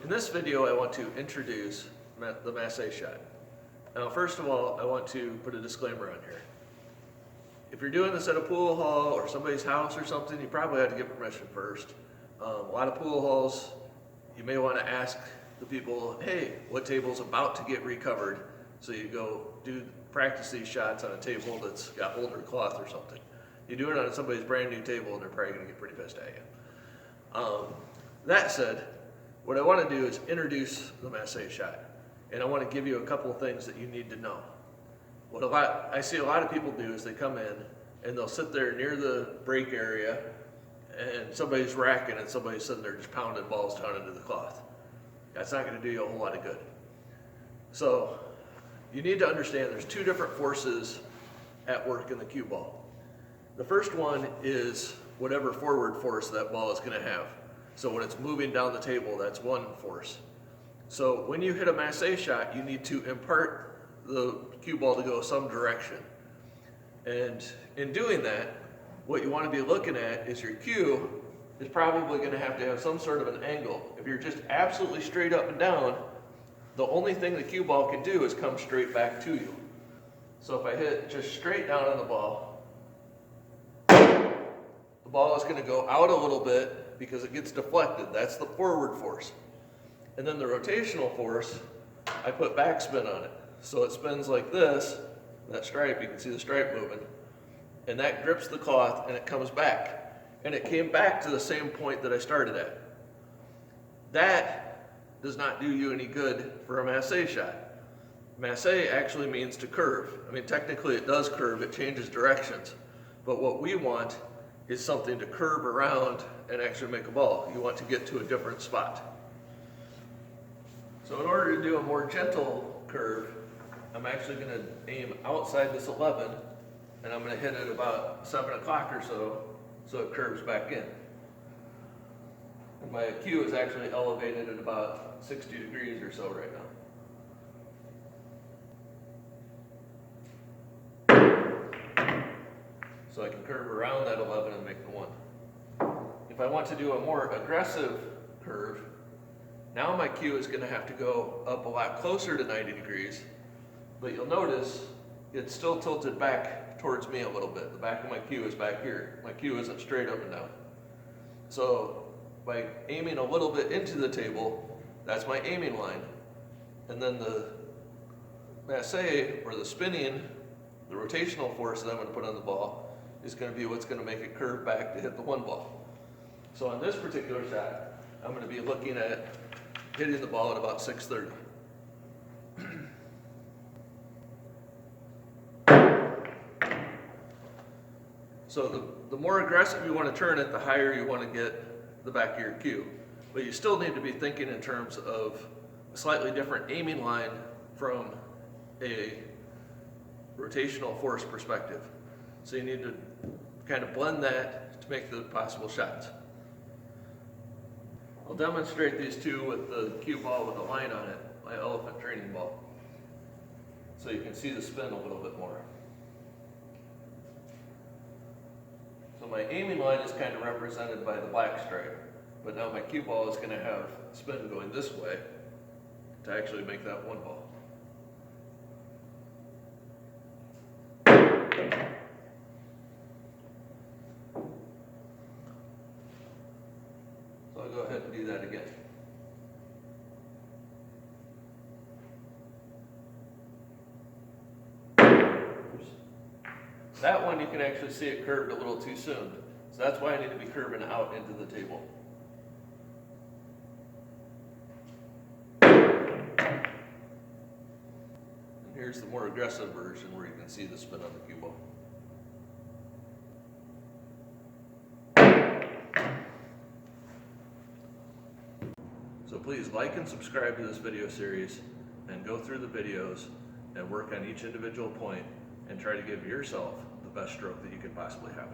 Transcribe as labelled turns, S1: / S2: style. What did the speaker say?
S1: In this video, I want to introduce the Masse shot. Now, first of all, I want to put a disclaimer on here. If you're doing this at a pool hall or somebody's house or something, you probably have to get permission first. A lot of pool halls, you may want to ask the people, hey, what table's about to get recovered? So you go practice these shots on a table that's got older cloth or something. You do it on somebody's brand new table and they're probably going to get pretty pissed at you. That said, what I want to do is introduce the Masse shot. And I want to give you a couple of things that you need to know. What I see a lot of people do is they come in and they'll sit there near the break area and somebody's racking and somebody's sitting there just pounding balls down into the cloth. That's not going to do you a whole lot of good. So you need to understand there's two different forces at work in the cue ball. The first one is whatever forward force that ball is going to have. So when it's moving down the table, that's one force. So when you hit a Masse shot, you need to impart the cue ball to go some direction. And in doing that, what you want to be looking at is your cue is probably going to have some sort of an angle. If you're just absolutely straight up and down, the only thing the cue ball can do is come straight back to you. So if I hit just straight down on the ball is going to go out a little bit because it gets deflected. That's the forward force. And then the rotational force, I put backspin on it. So it spins like this, that stripe, you can see the stripe moving, and that grips the cloth and it comes back. And it came back to the same point that I started at. That does not do you any good for a Masse shot. Masse actually means to curve. I mean, technically it does curve, it changes directions. But what we want is something to curve around and actually make a ball. You want to get to a different spot. So in order to do a more gentle curve, I'm actually going to aim outside this 11 and I'm going to hit it about 7 o'clock or so it curves back in. And my cue is actually elevated at about 60 degrees or so right now. So I can curve around that 11 and make the 1. If I want to do a more aggressive curve, now my cue is going to have to go up a lot closer to 90 degrees, but you'll notice it's still tilted back towards me a little bit. The back of my cue is back here. My cue isn't straight up and down. So by aiming a little bit into the table, that's my aiming line. And then the Masse, or the spinning, the rotational force that I'm going to put on the ball, is going to be what's going to make it curve back to hit the 1 ball. So on this particular shot, I'm going to be looking at hitting the ball at about 6:30. So the more aggressive you want to turn it, the higher you want to get the back of your cue. But you still need to be thinking in terms of a slightly different aiming line from a rotational force perspective. So you need to kind of blend that to make the possible shots. I'll demonstrate these two with the cue ball with a line on it, my elephant training ball, so you can see the spin a little bit more. So my aiming line is kind of represented by the black stripe, but now my cue ball is going to have spin going this way to actually make that 1 ball. So I'll go ahead and do that again. That one you can actually see it curved a little too soon. So that's why I need to be curving out into the table. And here's the more aggressive version where you can see the spin on the cue ball. So please like and subscribe to this video series and go through the videos and work on each individual point and try to give yourself the best stroke that you can possibly have.